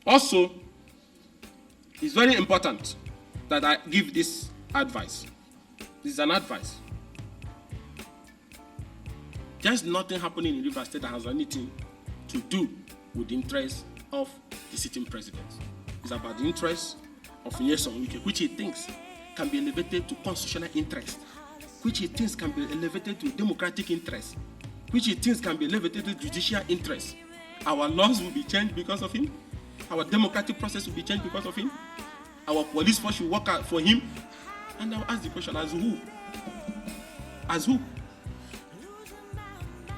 Also, it's very important that I give this advice. This is an advice. There's nothing happening in Rivers State that has anything to do with the interests of the sitting president. It's about the interests of Nyesom Wike, which he thinks can be elevated to constitutional interest, which he thinks can be elevated to democratic interest, which he thinks can be elevated to judicial interest. Our laws will be changed because of him. Our democratic process will be changed because of him. Our police force will work out for him. And I'll ask the question, as who? As who?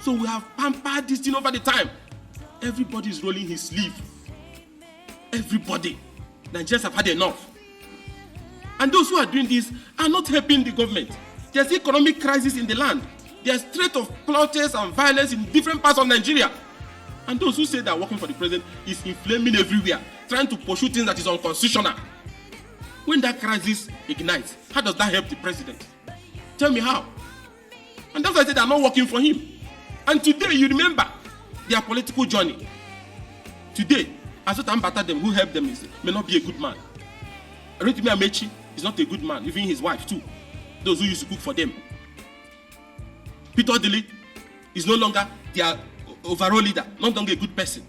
So we have pampered this thing over the time. Everybody is rolling his sleeve. Everybody. Nigerians have had enough. And those who are doing this are not helping the government. There's economic crisis in the land. There's threat of plotters and violence in different parts of Nigeria. And those who say they are working for the president is inflaming everywhere, trying to pursue things that is unconstitutional. When that crisis ignites, how does that help the president? Tell me how. And that's why I said they are not working for him. And today, you remember their political journey. Today, Asota Mbata, them who helped them may not be a good man. Rotimi Amechi is not a good man, even his wife too. Those who used to cook for them. Peter Odili is no longer their overall leader, no longer a good person.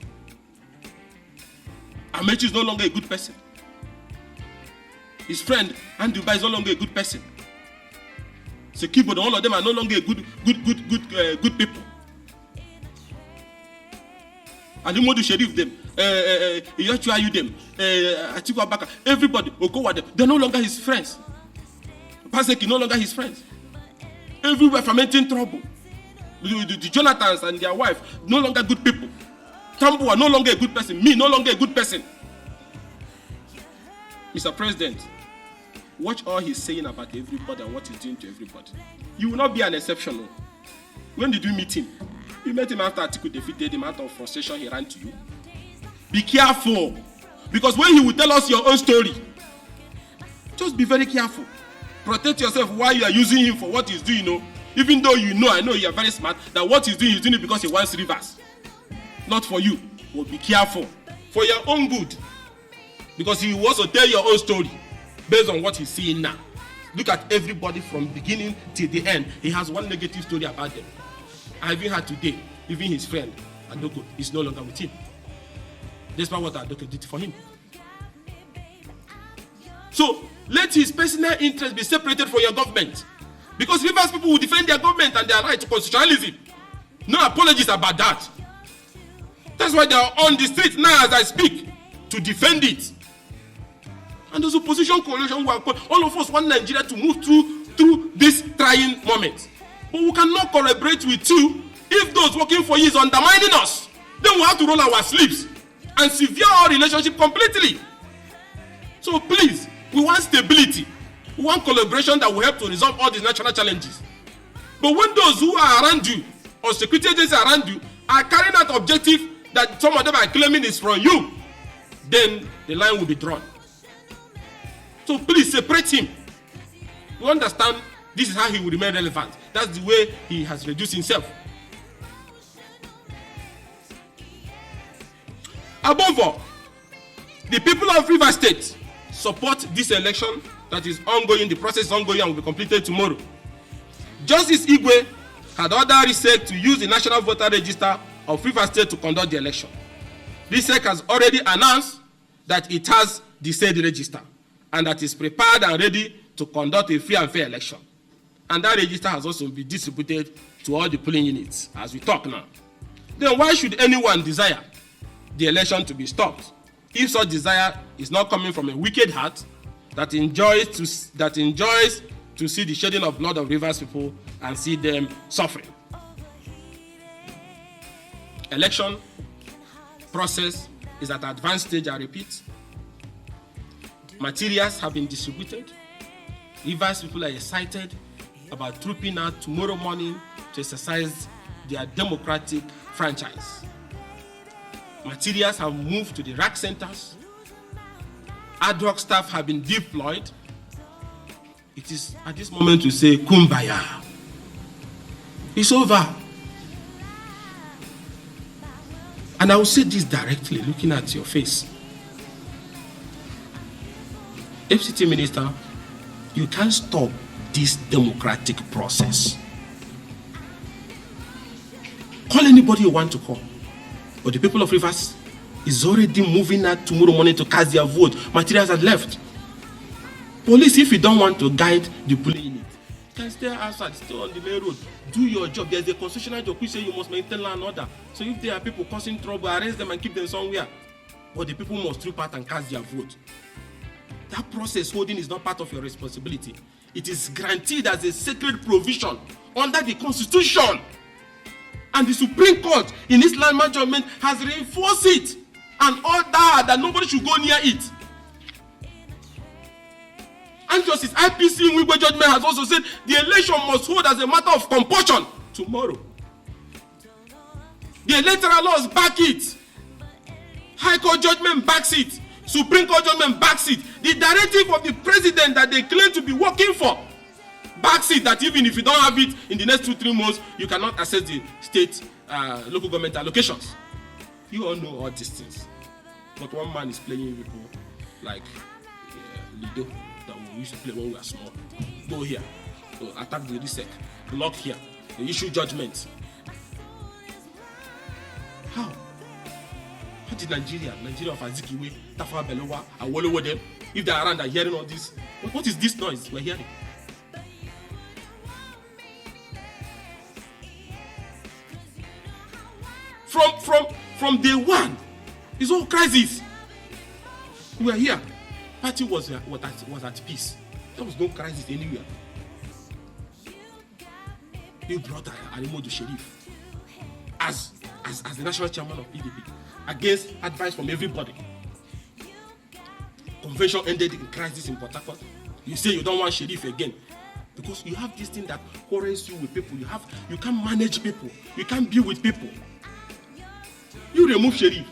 Amechi is no longer a good person. His friend Andrew Ba is no longer a good person. Sekibo, all of them are no longer good people. And Modu Sheriff them, Iyachu them, Atiku Abaka, everybody, Okowa them, they're no longer his friends. Paseki no longer his friends. Everywhere fermenting trouble. The Jonathans and their wife, no longer good people. Tambua, no longer a good person. Me, no longer a good person. Mr. President, watch all he's saying about everybody and what he's doing to everybody. You will not be an exception. When did you meet him? You met him after Atiku defeated him out of frustration, he ran to you. Be careful. Because when he will tell us your own story, just be very careful. Protect yourself while you are using him for what he's doing. Even though I know you are very smart, that what he's doing it because he wants Rivers. Not for you. Well, be careful. For your own good. Because he wants to tell your own story based on what he's seeing now. Look at everybody from beginning till the end. He has one negative story about them. I even had today, even his friend, Adoko, is no longer with him. Despite what Adoko did for him. So, let his personal interest be separated from your government. Because Rivers people will defend their government and their right to constitutionalism. No apologies about that. That's why they are on the street now as I speak to defend it. And those opposition coalition, all of us want Nigeria to move through this trying moment. But we cannot collaborate with you if those working for you is undermining us. Then we have to roll our sleeves and sever our relationship completely. So please, we want stability. We want collaboration that will help to resolve all these national challenges. But when those who are around you or security agencies around you are carrying out objective that some of them are claiming is from you, then the line will be drawn. So please separate him. We understand this is how he will remain relevant. That's the way he has reduced himself. Above all, the people of Rivers State support this election that is ongoing. The process is ongoing and will be completed tomorrow. Justice Igwe had ordered RISEC to use the National Voter Register of Rivers State to conduct the election. RISEC has already announced that it has the said register and that is prepared and ready to conduct a free and fair election. And that register has also been distributed to all the polling units as we talk now. Then why should anyone desire the election to be stopped if such desire is not coming from a wicked heart that enjoys to see the shedding of blood of Rivers people and see them suffering? Election process is at advanced stage, I repeat. Materials have been distributed. Rivers people are excited about trooping out tomorrow morning to exercise their democratic franchise. Materials have moved to the rack centers. Ad hoc staff have been deployed. It is at this moment to say kumbaya. It's over. And I will say this directly, looking at your face. FCT minister, you can't stop this democratic process. Call anybody you want to call. But the people of Rivers is already moving out tomorrow morning to cast their vote. Materials are left. Police, if you don't want to guide the polling unit, can stay outside, stay on the main road, do your job. There's a constitutional job which says you must maintain law and order. So if there are people causing trouble, arrest them and keep them somewhere. But the people must trip out and cast their vote. That process holding is not part of your responsibility. It is guaranteed as a sacred provision under the Constitution. And the Supreme Court in its landmark judgment has reinforced it and ordered that nobody should go near it. And Justice IPC in Wigwe judgment has also said the election must hold as a matter of compulsion tomorrow. The electoral laws back it. High Court judgment backs it. Supreme Court judgment backs it. The directive of the president that they claim to be working for backs it, that even if you don't have it in the next 2-3 months, you cannot access the state local government allocations. You all know all these things. But one man is playing people like Lido that we used to play when we were small. Go here, so attack the reset, block here, they issue judgment. How? How did Nigeria of Azikiwe, Tafawa Balewa, Awolowo them, if they are around and hearing all this? What is this noise we're hearing? From day one, it's all crisis. We were here. Party was at peace. There was no crisis anywhere. You brought Alimodu Sheriff as the national chairman of PDP against advice from everybody. Convention ended in crisis in Port Harcourt. You say you don't want Sheriff again because you have this thing that quarrels you with people. You can't manage people. You can't be with people. You remove Sheriff,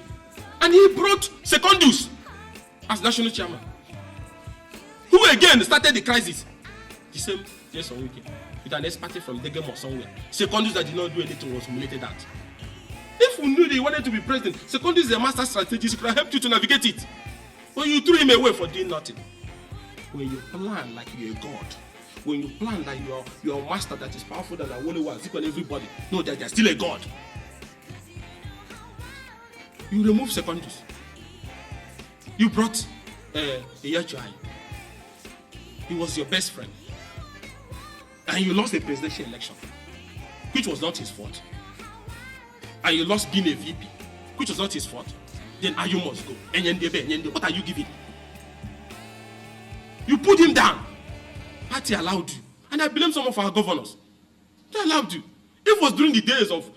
and he brought Secondus as national chairman, who again started the crisis. The same yes on weekend with an expert from Degem or somewhere. Secondus that did not do anything was humiliated out. If we knew they wanted to be president, Secondus is a master strategist. He could have helped you to navigate it. But you threw him away for doing nothing. When you plan like you're a god, when you plan like you're a master that is powerful than Awolowo, Azikiwe and everybody, know that they're still a god. You remove Secondus. You brought Ugochinyere. He was your best friend. And you lost the presidential election, which was not his fault. And you lost being a VP, which was not his fault. Then Ayu must go. What are you giving? You put him down. Party allowed you. And I blame some of our governors. They allowed you. It was during the days of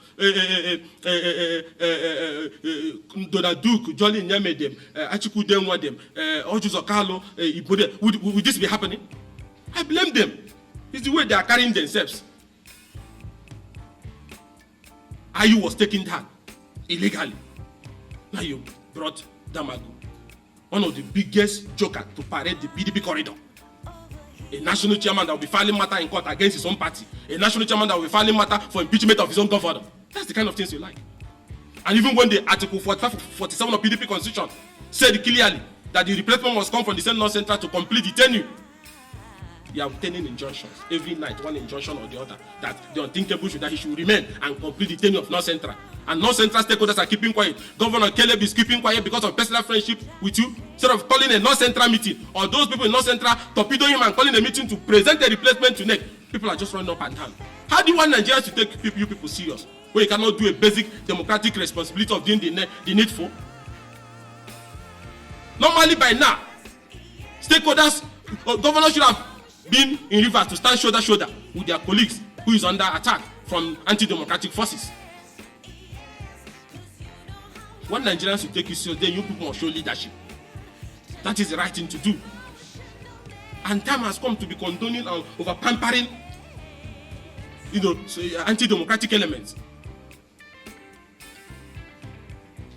Donald Duke, Jolly Nyame them, Achiku Denwa them, Ojuzo Carlo, Ibode. Would this be happening? I blame them. It's the way they are carrying themselves. Ayu was taken down illegally. Now you brought Damagu, one of the biggest jokers to parade the PDP corridor. A national chairman that will be filing matter in court against his own party. A national chairman that will be filing matter for impeachment of his own governor. That's the kind of things you like. And even when the Article 47 of PDP Constitution said clearly that the replacement must come from the same North Central to complete the tenure, you are obtaining injunctions every night, one injunction or the other, that the unthinkable should that he should remain and complete the tenure of North Central. And North Central stakeholders are keeping quiet. Governor Caleb is keeping quiet because of personal friendship with you. Instead of calling a North Central meeting, or those people in North Central torpedo him and calling a meeting to present a replacement to NEC, people are just running up and down. How do you want Nigerians to take you people serious when you cannot do a basic democratic responsibility of doing the needful? Normally by now, stakeholders, governors should have been in Rivers to stand shoulder to shoulder with their colleagues who is under attack from anti-democratic forces. When Nigerians will take you serious, then you people must show leadership. That is the right thing to do. And time has come to be condoning and over pampering, anti-democratic elements.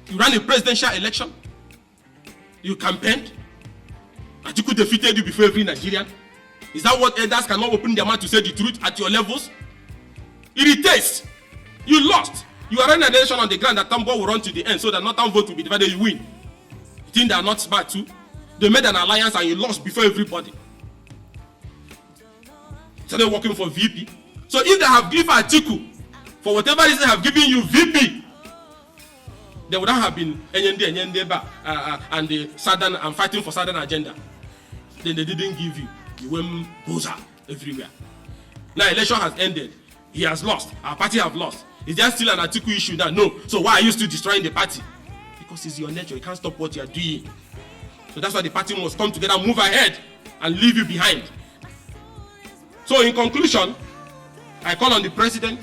You ran a presidential election. You campaigned. Atiku defeated you before every Nigerian. Is that what elders cannot open their mouth to say the truth at your levels? Irritates. You lost. You are running an election on the ground that Tambo will run to the end so that Northern vote will be divided. You win. You think they are not smart too? They made an alliance and you lost before everybody. Started working for VP. So if they have given Atiku, for whatever reason have given you VP, they would not have been and the Southern and fighting for Southern agenda. Then they didn't give you. You went Boza everywhere. Now election has ended. He has lost. Our party have lost. Is there still an Atiku issue now? No. So why are you still destroying the party? Because it's your nature. You can't stop what you are doing. So that's why the party must come together, move ahead, and leave you behind. So in conclusion, I call on the president,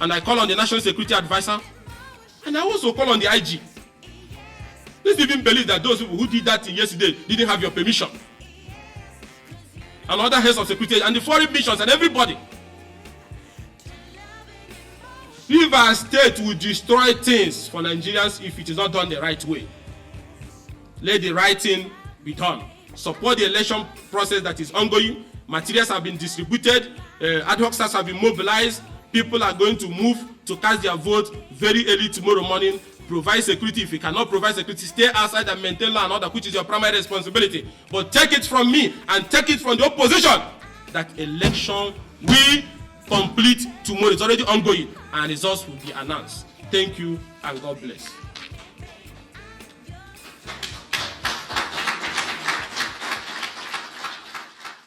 and I call on the National Security Advisor, and I also call on the IG. Let's even believe that those people who did that thing yesterday didn't have your permission. And other heads of security, and the foreign missions, and everybody. Rivers State will destroy things for Nigerians if it is not done the right way. Let the right thing be done. Support the election process that is ongoing. Materials have been distributed. Ad hoc staffs have been mobilized. People are going to move to cast their vote very early tomorrow morning. Provide security. If you cannot provide security, stay outside and maintain law and order, which is your primary responsibility. But take it from me and take it from the opposition that election will complete tomorrow. It's already ongoing and results will be announced. Thank you and God bless.